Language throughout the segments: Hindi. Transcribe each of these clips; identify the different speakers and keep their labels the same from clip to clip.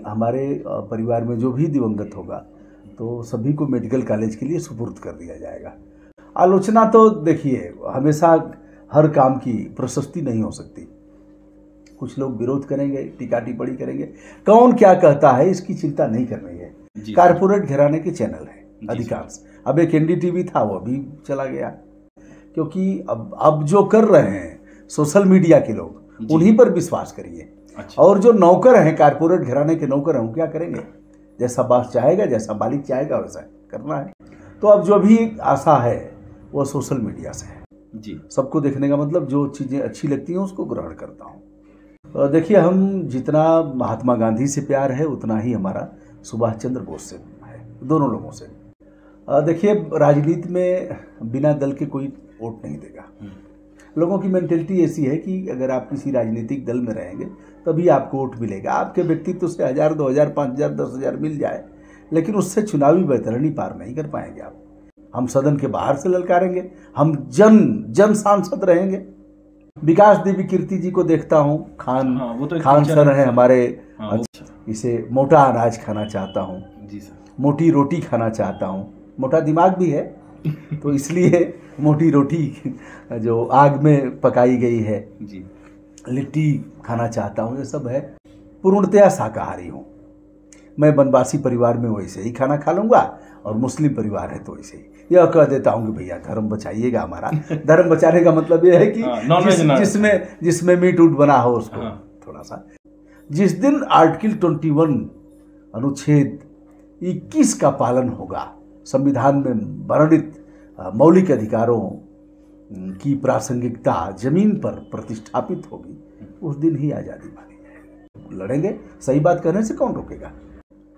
Speaker 1: हमारे परिवार में जो भी दिवंगत होगा तो सभी को मेडिकल कॉलेज के लिए सुपुर्द कर दिया जाएगा। आलोचना तो देखिए हमेशा हर काम की प्रशस्ति नहीं हो सकती। कुछ लोग विरोध करेंगे, टीका टिप्पणी करेंगे, कौन क्या कहता है इसकी चिंता नहीं करनी है। कारपोरेट घराने के चैनल है अधिकांश। अब एक एनडीटीवी था वो भी चला गया, क्योंकि अब जो कर रहे हैं सोशल मीडिया के लोग उन्हीं पर विश्वास करिए। अच्छा। और जो नौकर हैं, कारपोरेट घराने के नौकर हैं, वो क्या करेंगे? जैसा बास चाहेगा, जैसा मालिक चाहेगा वैसा करना है। तो अब जो भी आशा है वो सोशल मीडिया से है जी। सबको देखने का मतलब जो चीज़ें अच्छी लगती हैं उसको ग्रहण करता हूँ। देखिए, हम जितना महात्मा गांधी से प्यार है उतना ही हमारा सुभाष चंद्र बोस से है, दोनों लोगों से। देखिए, राजनीति में बिना दल के कोई वोट नहीं देगा। लोगों की मेंटेलिटी ऐसी है कि अगर आप किसी राजनीतिक दल में रहेंगे तभी आपको वोट मिलेगा। आपके व्यक्तित्व से 1000, 2000, 5000, 10,000 मिल जाए, लेकिन उससे चुनावी बैतरणी पार नहीं कर पाएंगे आप। हम सदन के बाहर से ललकारेंगे, हम जन सांसद रहेंगे। विकास देवी कीर्ति जी को देखता हूँ, खान सर हैं हमारे। इसे मोटा अनाज खाना चाहता हूँ जी सर, मोटी रोटी खाना चाहता हूँ। मोटा दिमाग भी है तो इसलिए मोटी रोटी जो आग में पकाई गई है जी, लिट्टी खाना चाहता हूँ। ये सब है। पूर्णतया शाकाहारी हूँ मैं। बनवासी परिवार में वैसे ही खाना खा लूँगा और मुस्लिम परिवार है तो वैसे ही। यह कह देता हूँ कि भैया धर्म बचाइएगा हमारा। धर्म बचाने का मतलब यह है कि जिसमें मीट उट बना हो उसको थोड़ा सा। जिस दिन आर्टिकल 21 अनुच्छेद 21 का पालन होगा, संविधान में वर्णित मौलिक अधिकारों की प्रासंगिकता जमीन पर प्रतिष्ठापित होगी, उस दिन ही आज़ादी मानी जाएगी। लड़ेंगे, सही बात करने से कौन रोकेगा।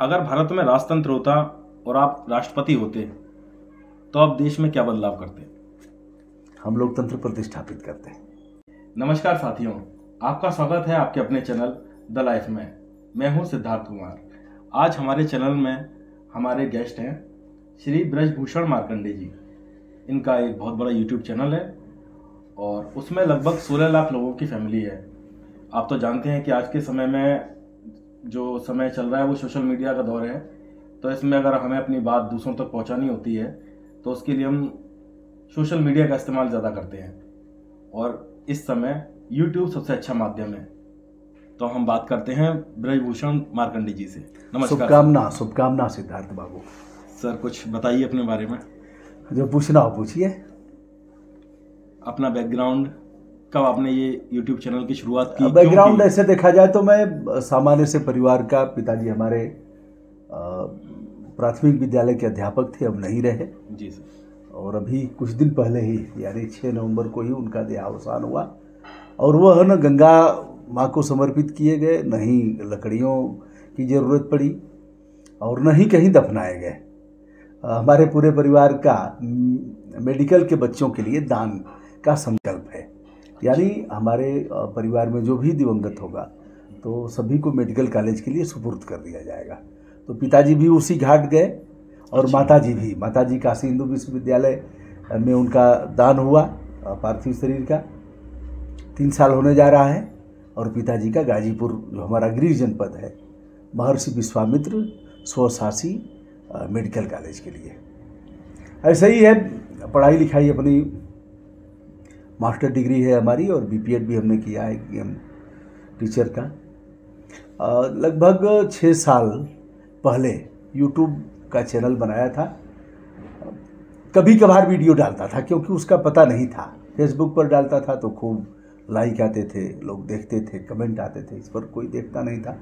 Speaker 2: अगर भारत में राजतंत्र होता और आप राष्ट्रपति होते तो आप देश में क्या बदलाव करते?
Speaker 1: हम लोग तंत्र प्रतिष्ठापित करते हैं।
Speaker 2: नमस्कार साथियों, आपका स्वागत है आपके अपने चैनल द लाइफ में। मैं हूं सिद्धार्थ कुमार। आज हमारे चैनल में हमारे गेस्ट हैं श्री ब्रजभूषण मार्कंडे जी। इनका एक बहुत बड़ा यूट्यूब चैनल है और उसमें लगभग 16 लाख लोगों की फैमिली है। आप तो जानते हैं कि आज के समय में जो समय चल रहा है वो सोशल मीडिया का दौर है, तो इसमें अगर हमें अपनी बात दूसरों तक पहुंचानी होती है तो उसके लिए हम सोशल मीडिया का इस्तेमाल ज़्यादा करते हैं और इस समय यूट्यूब सबसे अच्छा माध्यम है। तो हम बात करते हैं ब्रजभूषण मार्कंडे जी से।
Speaker 1: नमस्कार। शुभकामना सिद्धार्थ बाबू।
Speaker 2: सर कुछ बताइए अपने बारे में।
Speaker 1: जो पूछना हो पूछिए।
Speaker 2: अपना बैकग्राउंड, कब आपने ये यूट्यूब चैनल की शुरुआत की?
Speaker 1: बैकग्राउंड ऐसे देखा जाए तो मैं सामान्य से परिवार का, पिताजी हमारे प्राथमिक विद्यालय के अध्यापक थे, अब नहीं रहे
Speaker 2: जी सर।
Speaker 1: और अभी कुछ दिन पहले ही यानी 6 नवंबर को ही उनका देहावसान हुआ। और वह न गंगा माँ को समर्पित किए गए, न ही लकड़ियों की ज़रूरत पड़ी और न ही कहीं दफनाए गए। हमारे पूरे परिवार का मेडिकल के बच्चों के लिए दान का संकल्प है। यानी हमारे परिवार में जो भी दिवंगत होगा तो सभी को मेडिकल कॉलेज के लिए सुपुर्द कर दिया जाएगा। तो पिताजी भी उसी घाट गए और माताजी काशी हिंदू विश्वविद्यालय में उनका दान हुआ पार्थिव शरीर का। 3 साल होने जा रहा है। और पिताजी का गाजीपुर जो हमारा गृह जनपद है, महर्षि विश्वामित्र स्वशासी मेडिकल कॉलेज के लिए। ऐसे ही है, पढ़ाई लिखाई अपनी मास्टर डिग्री है हमारी और बीपीएड भी हमने किया है टीचर का। लगभग 6 साल पहले यूट्यूब का चैनल बनाया था। कभी कभार वीडियो डालता था क्योंकि उसका पता नहीं था। फेसबुक पर डालता था तो खूब लाइक आते थे, लोग देखते थे, कमेंट आते थे। इस पर कोई देखता नहीं था।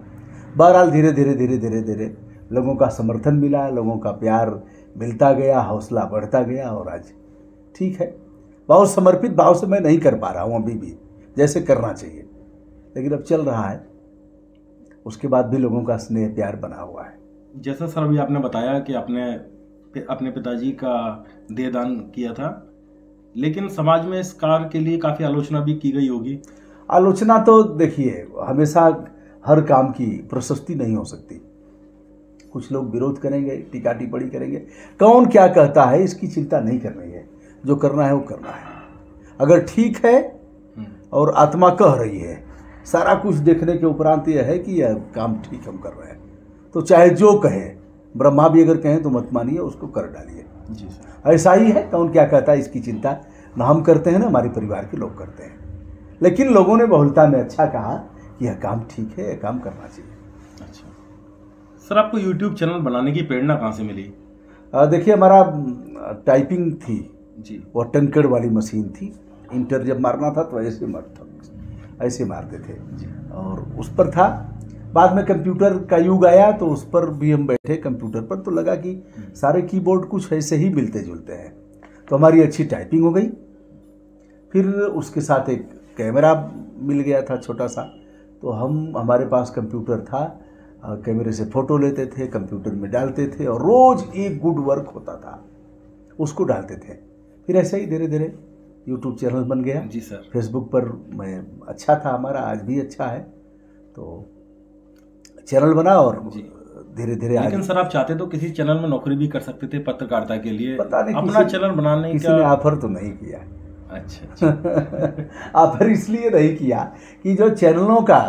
Speaker 1: बहरहाल धीरे धीरे लोगों का समर्थन मिला, लोगों का प्यार मिलता गया, हौसला बढ़ता गया और आज ठीक है। बहुत समर्पित भाव से मैं नहीं कर पा रहा हूँ अभी भी जैसे करना चाहिए, लेकिन अब चल रहा है। उसके बाद भी लोगों का स्नेह प्यार बना हुआ है।
Speaker 2: जैसा सर अभी आपने बताया कि आपने अपने पिताजी का देहदान किया था, लेकिन समाज में इस कार्य के लिए काफ़ी आलोचना भी की गई होगी।
Speaker 1: आलोचना तो देखिए हमेशा हर काम की प्रशस्ति नहीं हो सकती। कुछ लोग विरोध करेंगे, टीका टिप्पणी करेंगे, कौन क्या कहता है इसकी चिंता नहीं करनी है। जो करना है वो करना है। अगर ठीक है और आत्मा कह रही है, सारा कुछ देखने के उपरांत यह है कि यह काम ठीक हम कर रहे हैं, तो चाहे जो कहे, ब्रह्मा भी अगर कहें तो मत मानिए, उसको कर डालिए।
Speaker 2: जी सर।
Speaker 1: ऐसा ही है, कौन क्या कहता है इसकी चिंता ना हम करते हैं ना हमारे परिवार के लोग करते हैं। लेकिन लोगों ने बहुलता में अच्छा कहा कि यह काम ठीक है, यह काम करना चाहिए।
Speaker 2: अच्छा सर, आपको यूट्यूब चैनल बनाने की प्रेरणा कहाँ से मिली?
Speaker 1: देखिए, हमारा टाइपिंग थी
Speaker 2: जी।
Speaker 1: वो टंकड़ वाली मशीन थी। इंटर जब मारना था तो ऐसे मारते थे और उस पर था। बाद में कंप्यूटर का युग आया तो उस पर भी हम बैठे कंप्यूटर पर, तो लगा कि सारे कीबोर्ड कुछ ऐसे ही मिलते जुलते हैं, तो हमारी अच्छी टाइपिंग हो गई। फिर उसके साथ एक कैमरा मिल गया था छोटा सा, तो हमारे पास कंप्यूटर था, कैमरे से फ़ोटो लेते थे, कंप्यूटर में डालते थे और रोज़ एक गुड वर्क होता था, उसको डालते थे। फिर ऐसे ही धीरे धीरे यूट्यूब चैनल बन गया।
Speaker 2: जी सर।
Speaker 1: फेसबुक पर मैं अच्छा था हमारा, आज भी अच्छा है, तो चैनल बना और धीरे धीरे।
Speaker 2: लेकिन सर, आप चाहते तो किसी चैनल में नौकरी भी कर सकते थे पत्रकारिता के लिए,
Speaker 1: पता नहीं
Speaker 2: अपना चैनल बनाने
Speaker 1: किसी ने ऑफर तो नहीं किया।
Speaker 2: अच्छा।
Speaker 1: ऑफर इसलिए नहीं किया कि जो चैनलों का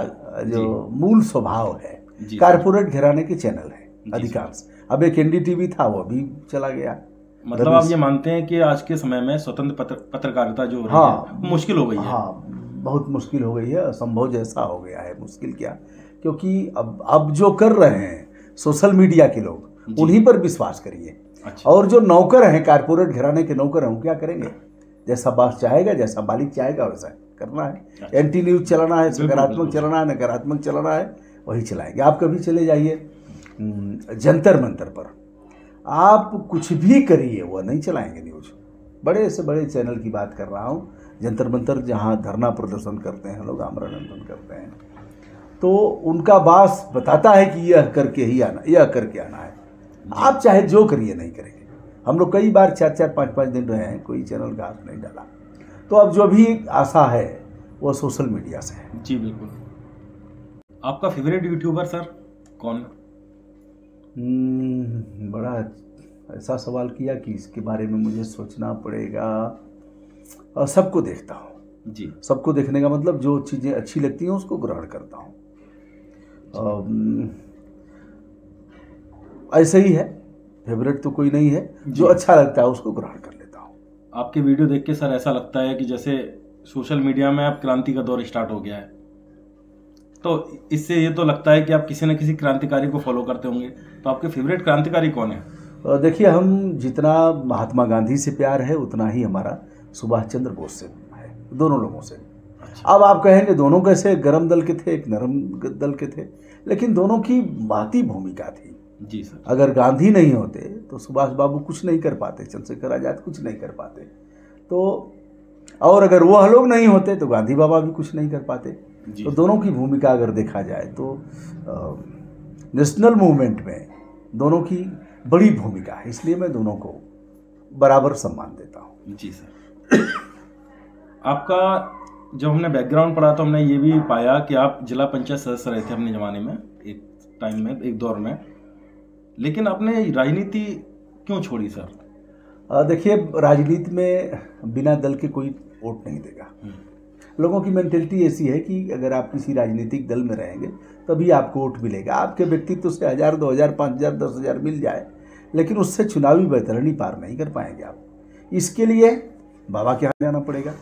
Speaker 1: जो मूल स्वभाव है, कारपोरेट घराने के चैनल है अधिकांश। अब एक एनडीटीवी था, वो भी चला गया।
Speaker 2: मतलब आप ये मानते हैं कि आज के समय में स्वतंत्र पत्रकारिता जो हो रही है मुश्किल हो गई है?
Speaker 1: हाँ, बहुत मुश्किल हो गई है, असंभव जैसा हो गया है। मुश्किल क्या, क्योंकि अब जो कर रहे हैं सोशल मीडिया के लोग, उन्हीं पर विश्वास करिए।
Speaker 2: अच्छा।
Speaker 1: और जो नौकर हैं, कारपोरेट घराने के नौकर हैं, वो क्या करेंगे? जैसा बास चाहेगा, जैसा मालिक चाहेगा वैसा करना है।
Speaker 2: अच्छा।
Speaker 1: एंटी न्यूज चलाना है, सकारात्मक चलाना है, नकारात्मक चलाना है, वही चलाएंगे। आप कभी चले जाइए जंतर मंतर पर, आप कुछ भी करिए वो नहीं चलाएंगे न्यूज। बड़े से बड़े चैनल की बात कर रहा हूँ, जंतर मंतर जहाँ धरना प्रदर्शन करते हैं लोग, आमरण अनशन करते हैं, तो उनका बास बताता है कि यह करके ही आना, यह करके आना है। आप चाहे जो करिए, नहीं करेंगे। हम लोग कई बार 4-4, 5-5 दिन रहे हैं, कोई चैनल घास नहीं डाला। तो अब जो भी आशा है वो सोशल मीडिया से है।
Speaker 2: जी बिल्कुल। आपका फेवरेट यूट्यूबर सर कौन?
Speaker 1: बड़ा ऐसा सवाल किया कि इसके बारे में मुझे सोचना पड़ेगा। और सबको देखता हूँ
Speaker 2: जी।
Speaker 1: सबको देखने का मतलब जो चीज़ें अच्छी लगती हैं उसको ग्रहण करता हूँ। ऐसे ही है, फेवरेट तो कोई नहीं है, जो अच्छा लगता है उसको ग्रहण कर लेता हूँ।
Speaker 2: आपके वीडियो देख के सर ऐसा लगता है कि जैसे सोशल मीडिया में अब क्रांति का दौर स्टार्ट हो गया है, तो इससे ये तो लगता है कि आप किसी न किसी क्रांतिकारी को फॉलो करते होंगे। तो आपके फेवरेट क्रांतिकारी कौन है?
Speaker 1: देखिए, हम जितना महात्मा गांधी से प्यार है उतना ही हमारा सुभाष चंद्र बोस से है, दोनों लोगों से। अच्छा। अब आप कहेंगे दोनों कैसे, गरम दल के थे, एक नरम दल के थे, लेकिन दोनों की महती भूमिका थी।
Speaker 2: जी सर।
Speaker 1: अगर गांधी नहीं होते तो सुभाष बाबू कुछ नहीं कर पाते, चंद्रशेखर आजाद कुछ नहीं कर पाते, तो और अगर वह लोग नहीं होते तो गांधी बाबा भी कुछ नहीं कर पाते। तो दोनों की भूमिका अगर देखा जाए तो नेशनल मूवमेंट में दोनों की बड़ी भूमिका है, इसलिए मैं दोनों को बराबर सम्मान देता हूँ।
Speaker 2: जी सर। आपका जब हमने बैकग्राउंड पढ़ा तो हमने ये भी पाया कि आप जिला पंचायत सदस्य रहे थे अपने ज़माने में, एक टाइम में, एक दौर में, लेकिन आपने राजनीति क्यों छोड़ी सर?
Speaker 1: देखिए, राजनीति में बिना दल के कोई वोट नहीं देगा। लोगों की मेंटेलिटी ऐसी है कि अगर आप किसी राजनीतिक दल में रहेंगे तभी आपको वोट मिलेगा। आपके व्यक्तित्व से 1000, 2000, 5000, 10,000 मिल जाए, लेकिन उससे चुनावी बैतरणी पार नहीं कर पाएंगे आप। इसके लिए बाबा के यहाँ जाना पड़ेगा।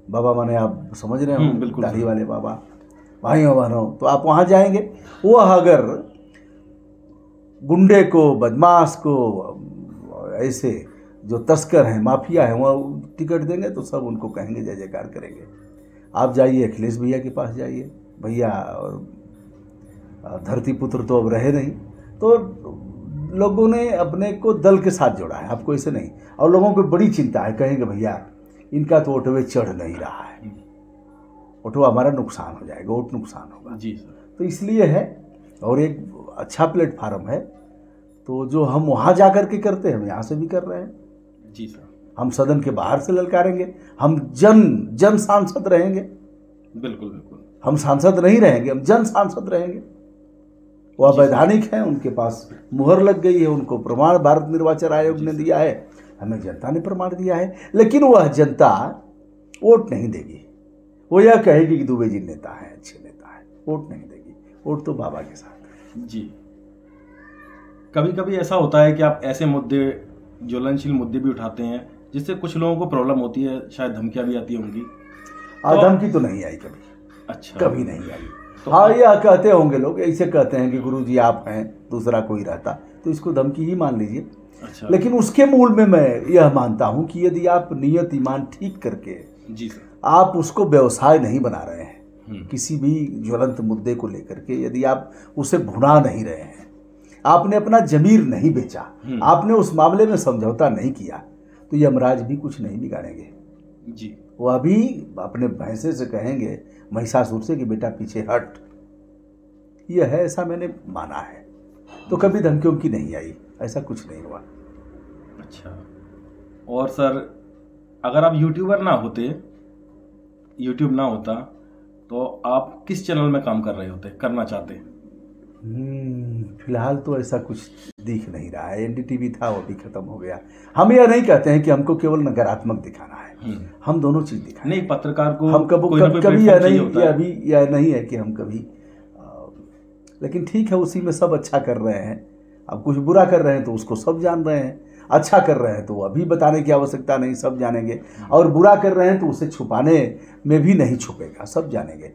Speaker 1: बाबा माने आप समझ रहे हो, दाढ़ी वाले बाबा, भाइयों बहनों, तो आप वहाँ जाएंगे। वो अगर गुंडे को, बदमाश को, ऐसे जो तस्कर हैं, माफिया हैं, वह टिकट देंगे तो सब उनको कहेंगे, जय जयकार करेंगे। आप जाइए अखिलेश भैया के पास जाइए, भैया और धरती पुत्र तो अब रहे नहीं, तो लोगों ने अपने को दल के साथ जोड़ा है, आपको ऐसे नहीं। और लोगों को बड़ी चिंता है, कहेंगे भैया इनका तो वोटवे चढ़ नहीं रहा है, वोटवा हमारा नुकसान हो जाएगा, वोट नुकसान होगा।
Speaker 2: जी सर।
Speaker 1: तो इसलिए है, और एक अच्छा प्लेटफार्म है, तो जो हम वहाँ जा कर के करते हैं हम यहाँ से भी कर रहे हैं।
Speaker 2: जी सर।
Speaker 1: हम सदन के बाहर से ललकारेंगे, हम जन सांसद रहेंगे।
Speaker 2: बिल्कुल बिल्कुल।
Speaker 1: हम सांसद नहीं रहेंगे, हम जन सांसद रहेंगे। वह वैधानिक हैं, उनके पास मुहर लग गई है, उनको प्रमाण भारत निर्वाचन आयोग ने दिया है, हमें जनता ने प्रमाण दिया है। लेकिन वह जनता वोट नहीं देगी, वो यह कहेगी कि दुबे जी नेता हैं, अच्छे नेता हैं, वोट नहीं देगी। वोट तो बाबा के साथ है।
Speaker 2: जी। कभी कभी ऐसा होता है कि आप ऐसे मुद्दे, ज्वलनशील मुद्दे भी उठाते हैं जिससे कुछ लोगों को प्रॉब्लम होती है, शायद धमकियां भी आती होंगी।
Speaker 1: धमकी तो नहीं आई कभी।
Speaker 2: अच्छा,
Speaker 1: कभी नहीं आई।
Speaker 2: तो
Speaker 1: हाँ, यह कहते होंगे लोग, ऐसे कहते हैं कि गुरुजी आप हैं, दूसरा कोई रहता तो इसको धमकी ही मान लीजिए।
Speaker 2: अच्छा।
Speaker 1: लेकिन उसके मूल में मैं यह मानता हूं कि यदि आप नियत ईमान ठीक करके
Speaker 2: जी सर,
Speaker 1: आप उसको व्यवसाय नहीं बना रहे हैं, किसी भी ज्वलंत मुद्दे को लेकर के यदि आप उसे भुना नहीं रहे हैं, आपने अपना जमीर नहीं बेचा, आपने उस मामले में समझौता नहीं किया, तो यमराज भी कुछ नहीं बिगाड़ेंगे
Speaker 2: जी।
Speaker 1: वो अभी अपने भैंसे से कहेंगे, महिषासुर से, कि बेटा पीछे हट। यह है, ऐसा मैंने माना है। तो कभी धमकियों की नहीं आई, ऐसा कुछ नहीं हुआ।
Speaker 2: अच्छा। और सर, अगर आप यूट्यूबर ना होते, यूट्यूब ना होता, तो आप किस चैनल में काम कर रहे होते, करना चाहते?
Speaker 1: फिलहाल तो ऐसा कुछ दिख नहीं रहा है। एनडीटीवी था, वो भी खत्म हो गया। हम यह नहीं कहते हैं कि हमको केवल नकारात्मक दिखाना है, हम दोनों चीज दिखाएं।
Speaker 2: नहीं, पत्रकार को
Speaker 1: हम कभी यह नहीं, अभी यह नहीं है कि हम कभी, लेकिन ठीक है, उसी में सब अच्छा कर रहे हैं। अब कुछ बुरा कर रहे हैं तो उसको सब जान रहे हैं, अच्छा कर रहे हैं तो अभी बताने की आवश्यकता नहीं, सब जानेंगे। और बुरा कर रहे हैं तो उसे छुपाने में भी नहीं छुपेगा, सब जानेंगे।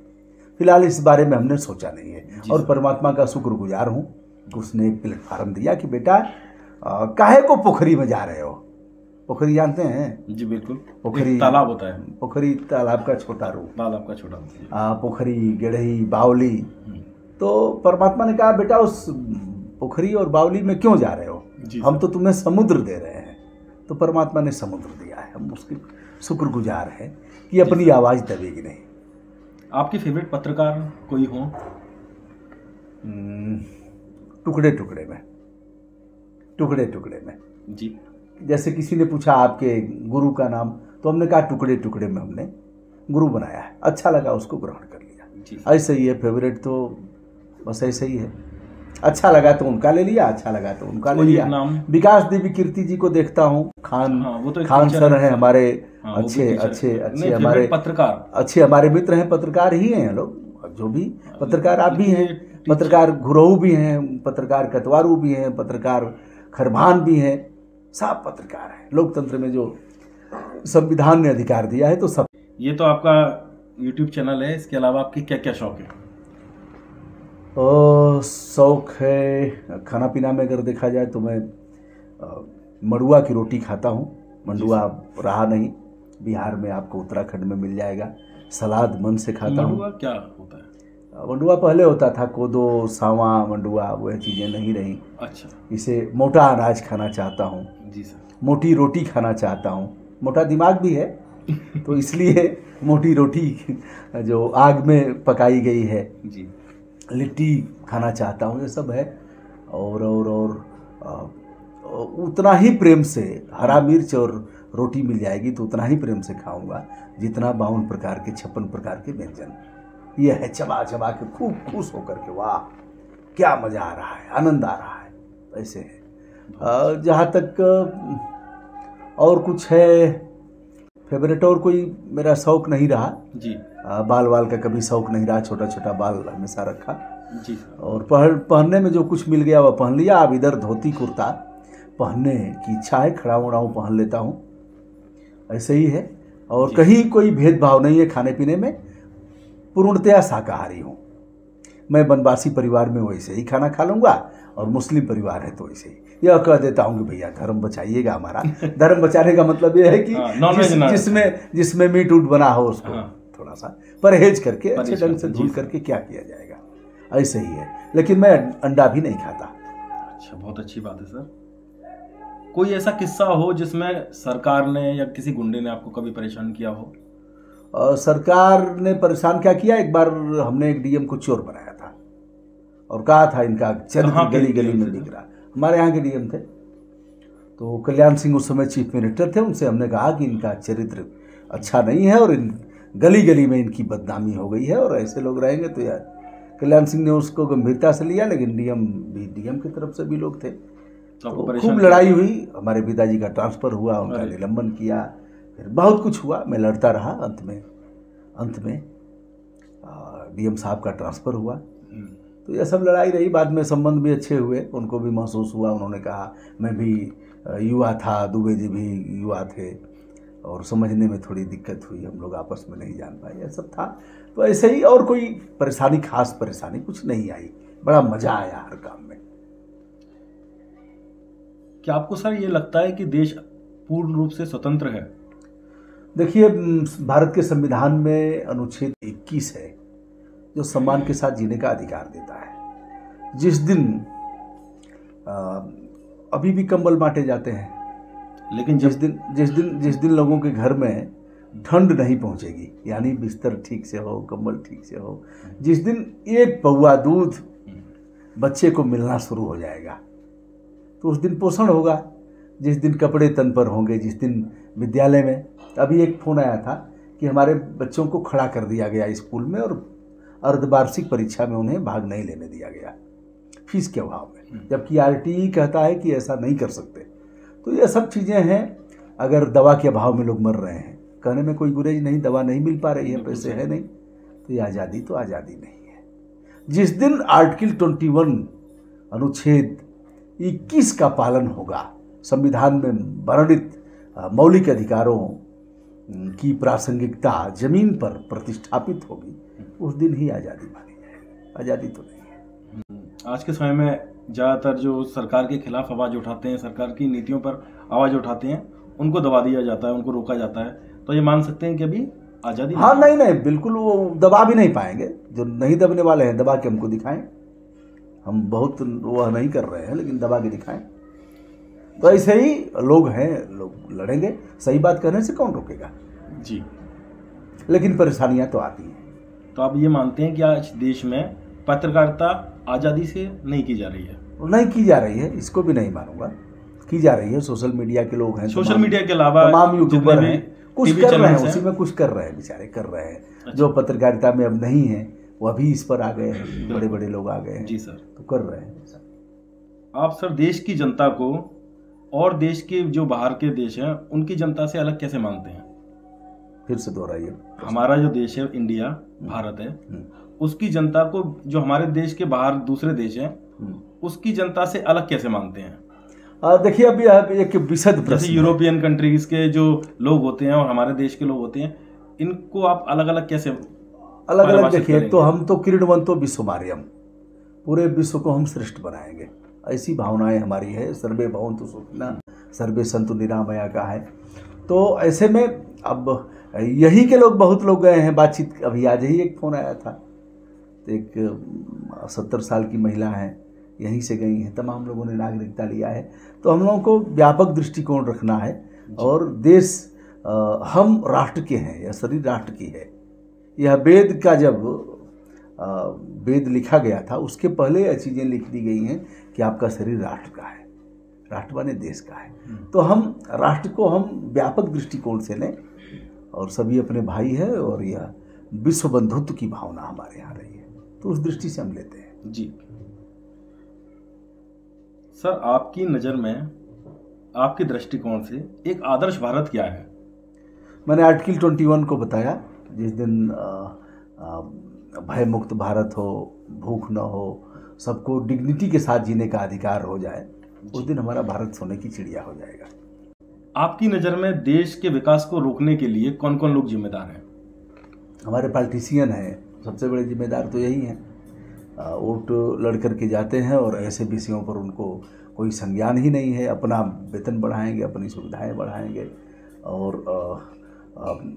Speaker 1: फिलहाल इस बारे में हमने सोचा नहीं है। और परमात्मा का शुक्रगुजार हूँ कि उसने एक प्लेटफार्म दिया कि बेटा काहे को पोखरी में जा रहे हो। पोखरी जानते हैं?
Speaker 2: जी बिल्कुल।
Speaker 1: पोखरी
Speaker 2: तालाब होता है।
Speaker 1: पोखरी तालाब का छोटा रूप,
Speaker 2: तालाब का छोटा रूप।
Speaker 1: पोखरी, गेड़ही, बावली। तो परमात्मा ने कहा बेटा उस पोखरी और बावली में क्यों जा रहे हो, हम तो तुम्हें समुद्र दे रहे हैं। तो परमात्मा ने समुद्र दिया है, हम उसके शुक्रगुजार हैं कि अपनी आवाज़ दबेगी नहीं।
Speaker 2: आपकी फेवरेट पत्रकार कोई हो?
Speaker 1: टुकड़े टुकड़े में, टुकड़े टुकड़े में
Speaker 2: जी।
Speaker 1: जैसे किसी ने पूछा आपके गुरु का नाम, तो हमने कहा टुकड़े टुकड़े में हमने गुरु बनाया है। अच्छा लगा, उसको ग्रहण कर लिया जी। ऐसे ही है, फेवरेट तो बस ऐसे ही है। अच्छा लगा तो उनका ले लिया, अच्छा लगा तो उनका ले लिया। विकास देवी कीर्ति जी को देखता हूँ, खान खान सर हैं हमारे, अच्छे हमारे
Speaker 2: पत्रकार,
Speaker 1: अच्छे हमारे मित्र हैं, पत्रकार ही हैं लोग, जो भी पत्रकार। आप भी हैं पत्रकार, घुरहू भी हैं पत्रकार, कतवारू भी हैं पत्रकार, खरभान भी हैं, सब पत्रकार हैं। लोकतंत्र में जो संविधान ने अधिकार दिया है तो सब।
Speaker 2: ये तो आपका यूट्यूब चैनल है, इसके अलावा आपके क्या क्या शौक है?
Speaker 1: शौक है खाना पीना में अगर देखा जाए तो मैं मंडुआ की रोटी खाता हूँ। मंडुआ रहा नहीं, बिहार में आपको उत्तराखंड में मिल जाएगा। सलाद मन से खाता हूँ।
Speaker 2: मंडुआ क्या होता है?
Speaker 1: मंडुआ पहले होता था, कोदो, सावा, मंडुआ, वह चीज़ें नहीं रही।
Speaker 2: अच्छा। इसे
Speaker 1: मोटा अनाज खाना चाहता हूँ
Speaker 2: जी सर।
Speaker 1: मोटी रोटी खाना चाहता हूँ। मोटा दिमाग भी है तो इसलिए मोटी रोटी जो आग में पकाई गई है
Speaker 2: जी,
Speaker 1: लिट्टी खाना चाहता हूँ। ये सब है। और उतना ही प्रेम से हरा मिर्च और रोटी मिल जाएगी तो उतना ही प्रेम से खाऊंगा जितना 52 प्रकार के 56 प्रकार के व्यंजन। ये है, चबा चबा के खूब खुश होकर के, वाह क्या मज़ा आ रहा है, आनंद आ रहा है। ऐसे है। जहाँ तक और कुछ है फेवरेट, और कोई मेरा शौक नहीं रहा
Speaker 2: जी।
Speaker 1: बाल का कभी शौक नहीं रहा, छोटा छोटा बाल हमेशा रखा
Speaker 2: जी। और
Speaker 1: पहनने में जो कुछ मिल गया वह पहन लिया। अब इधर धोती कुर्ता पहनने की इच्छा है, खड़ा उड़ाऊँ पहन लेता हूँ, ऐसे ही है। और कहीं कोई भेदभाव नहीं है खाने पीने में, पूर्णतया शाकाहारी हूँ मैं। वनवासी परिवार में वैसे ही खाना खा लूँगा और मुस्लिम परिवार है तो वैसे ही। यह कह देता हूँ कि भैया धर्म बचाइएगा हमारा। धर्म बचाने का मतलब यह है कि जिसमें मीट उट बना हो उसको थोड़ा सा परहेज करके अच्छे ढंग से धुल करके क्या किया जाएगा, ऐसे ही है। लेकिन मैं अंडा भी नहीं खाता।
Speaker 2: अच्छा, बहुत अच्छी बात है सर। कोई ऐसा किस्सा हो जिसमें सरकार ने या किसी गुंडे ने आपको कभी परेशान किया हो?
Speaker 1: सरकार ने परेशान क्या किया, एक बार हमने एक डीएम को चोर बनाया था और कहा था इनका चरित्र गली गली में दिख रहा। हमारे यहाँ के डीएम थे तो कल्याण सिंह उस समय चीफ मिनिस्टर थे। उनसे हमने कहा कि इनका चरित्र अच्छा नहीं है और इन गली गली में इनकी बदनामी हो गई है और ऐसे लोग रहेंगे तो यार। कल्याण सिंह ने उसको गंभीरता से लिया, लेकिन डीएम की तरफ से भी लोग थे तो खूब लड़ाई हुई। हमारे पिताजी का ट्रांसफ़र हुआ, उनका निलंबन किया, फिर बहुत कुछ हुआ। मैं लड़ता रहा, अंत में डीएम साहब का ट्रांसफ़र हुआ तो यह सब लड़ाई रही। बाद में संबंध भी अच्छे हुए, उनको भी महसूस हुआ, उन्होंने कहा मैं भी युवा था, दुबे जी भी युवा थे, और समझने में थोड़ी दिक्कत हुई, हम लोग आपस में नहीं जान पाए, यह सब था। तो ऐसे ही, और कोई परेशानी, खास परेशानी कुछ नहीं आई, बड़ा मजा आया हर काम में।
Speaker 2: क्या आपको सर ये लगता है कि देश पूर्ण रूप से स्वतंत्र है?
Speaker 1: देखिए, भारत के संविधान में अनुच्छेद 21 है जो सम्मान के साथ जीने का अधिकार देता है। जिस दिन अभी भी कंबल बांटे जाते हैं, लेकिन जिस दिन लोगों के घर में ठंड नहीं पहुंचेगी, यानी बिस्तर ठीक से हो, कंबल ठीक से हो, जिस दिन एक पौआ दूध बच्चे को मिलना शुरू हो जाएगा, तो उस दिन पोषण होगा। जिस दिन कपड़े तन पर होंगे, जिस दिन विद्यालय में, अभी एक फ़ोन आया था कि हमारे बच्चों को खड़ा कर दिया गया स्कूल में और अर्धवार्षिक परीक्षा में उन्हें भाग नहीं लेने दिया गया फीस के अभाव में, जबकि आरटीई कहता है कि ऐसा नहीं कर सकते। तो ये सब चीज़ें हैं। अगर दवा के अभाव में लोग मर रहे हैं, कहने में कोई गुरेज नहीं, दवा नहीं मिल पा रही है, पैसे है नहीं, तो ये आज़ादी तो आज़ादी नहीं है। जिस दिन आर्टिकल 21 अनुच्छेद 21 का पालन होगा, संविधान में वर्णित मौलिक अधिकारों की प्रासंगिकता जमीन पर प्रतिष्ठापित होगी, उस दिन ही आज़ादी मानी जाएगी, आज़ादी तो नहीं है।
Speaker 2: आज के समय में ज़्यादातर जो सरकार के खिलाफ आवाज़ उठाते हैं, सरकार की नीतियों पर आवाज़ उठाते हैं, उनको दबा दिया जाता है, उनको रोका जाता है। तो ये मान सकते हैं कि अभी आज़ादी?
Speaker 1: हाँ, नहीं, बिल्कुल वो दबा भी नहीं पाएंगे। जो नहीं दबने वाले हैं, दबा के हमको दिखाएं। हम बहुत वह नहीं कर रहे हैं, लेकिन दबा के दिखाएं। तो ऐसे ही लोग हैं, लोग लड़ेंगे। सही बात कहने से कौन रोकेगा
Speaker 2: जी,
Speaker 1: लेकिन परेशानियां तो आती हैं।
Speaker 2: तो आप ये मानते हैं कि आज देश में पत्रकारिता आज़ादी से नहीं की जा रही है?
Speaker 1: नहीं की जा रही है, इसको भी नहीं मानूंगा, की जा रही है। सोशल मीडिया के लोग हैं,
Speaker 2: सोशल मीडिया के अलावा
Speaker 1: तमाम यूट्यूबर हैं, कुछ कर रहे हैं,
Speaker 2: हैं,
Speaker 1: उसी में कुछ कर रहे हैं, बेचारे कर रहे हैं।
Speaker 2: अच्छा।
Speaker 1: जो पत्रकारिता में अब नहीं है वो अभी इस पर आ गए हैं, बड़े बड़े लोग आ गए हैं
Speaker 2: जी सर,
Speaker 1: तो कर रहे हैं सर।
Speaker 2: आप सर देश की जनता को और देश के जो बाहर के देश हैं उनकी जनता से अलग कैसे मानते हैं?
Speaker 1: फिर से दोहराइए।
Speaker 2: हमारा जो देश है, इंडिया, भारत है, उसकी जनता को जो हमारे देश के बाहर दूसरे देश हैं उसकी जनता से अलग कैसे मानते हैं?
Speaker 1: देखिए, अभी एक विशद प्रश्न,
Speaker 2: जैसे यूरोपियन कंट्रीज के जो लोग होते हैं और हमारे देश के लोग होते हैं, इनको आप अलग अलग कैसे
Speaker 1: अलग देखिए। तो हम तो क्रीडवंतो विश्वमार्यम, पूरे विश्व को हम श्रेष्ठ बनाएंगे, ऐसी भावनाएं हमारी है। सर्वे भवन्तु सुखिनः सर्वे सन्तु निरामया का है। तो ऐसे में अब यही के लोग, बहुत लोग गए हैं बातचीत। अभी आज ही एक फ़ोन आया था, तो एक 70 साल की महिला है, यहीं से गई हैं, तमाम लोगों ने नागरिकता लिया है। तो हम लोगों को व्यापक दृष्टिकोण रखना है, और देश हम राष्ट्र के हैं, यह शरीर राष्ट्र की है। यह वेद का, जब वेद लिखा गया था उसके पहले यह चीज़ें लिख दी गई हैं कि आपका शरीर राष्ट्र का है, राष्ट्र माने देश का है। तो हम राष्ट्र को हम व्यापक दृष्टिकोण से लें, और सभी अपने भाई है, और यह विश्व बंधुत्व की भावना हमारे यहाँ रही है, तो उस दृष्टि से हम लेते हैं
Speaker 2: जी। सर, आपकी नज़र में, आपके दृष्टिकोण से एक आदर्श भारत क्या है?
Speaker 1: मैंने आर्टिकल 21 को बताया। जिस दिन भय मुक्त भारत हो, भूख न हो, सबको डिग्निटी के साथ जीने का अधिकार हो जाए, उस दिन हमारा भारत सोने की चिड़िया हो जाएगा।
Speaker 2: आपकी नज़र में देश के विकास को रोकने के लिए कौन कौन लोग जिम्मेदार हैं?
Speaker 1: हमारे पॉलिटिशियन हैं, सबसे बड़े जिम्मेदार तो यही हैं। वोट लड़ करके जाते हैं और ऐसे विषयों पर उनको कोई संज्ञान ही नहीं है। अपना वेतन बढ़ाएंगे, अपनी सुविधाएं बढ़ाएंगे, और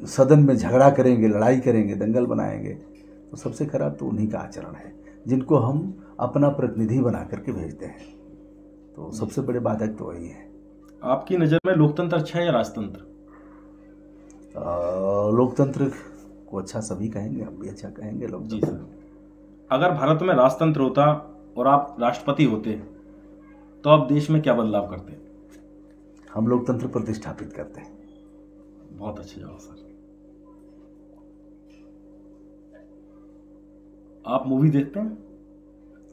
Speaker 1: सदन में झगड़ा करेंगे, लड़ाई करेंगे, दंगल बनाएंगे। तो सबसे खराब तो उन्हीं का आचरण है, जिनको हम अपना प्रतिनिधि बना करके भेजते हैं। तो सबसे बड़े बाधक तो वही है।
Speaker 2: आपकी नज़र में लोकतंत्र अच्छा है या राजतंत्र?
Speaker 1: लोकतंत्र को अच्छा सभी कहेंगे, हम भी अच्छा कहेंगे लोग।
Speaker 2: जी सर, अगर भारत में राजतंत्र होता और आप राष्ट्रपति होते तो आप देश में क्या बदलाव करते?
Speaker 1: हम लोकतंत्र प्रतिष्ठापित करते हैं।
Speaker 2: बहुत अच्छा जवाब सर। आप मूवी देखते हैं?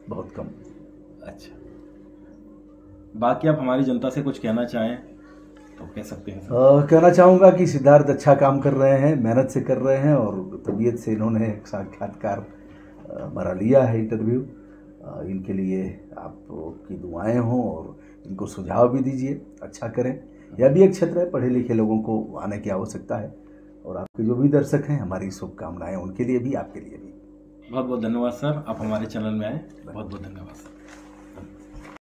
Speaker 1: बहुत कम।
Speaker 2: अच्छा, बाकी आप हमारी जनता से कुछ कहना चाहें तो कह सकते हैं सर।
Speaker 1: कहना चाहूँगा कि सिद्धार्थ अच्छा काम कर रहे हैं, मेहनत से कर रहे हैं, और तबीयत से इन्होंने एक साक्षात्कार हमारा लिया है, इंटरव्यू। इनके लिए आपकी दुआएं हों और इनको सुझाव भी दीजिए, अच्छा करें। यह भी एक क्षेत्र है, पढ़े लिखे लोगों को आने की आवश्यकता है। और आपके जो भी दर्शक हैं, हमारी शुभकामनाएं उनके लिए भी, आपके लिए भी।
Speaker 2: बहुत बहुत धन्यवाद सर, आप हमारे चैनल में आए, बहुत बहुत धन्यवाद सर।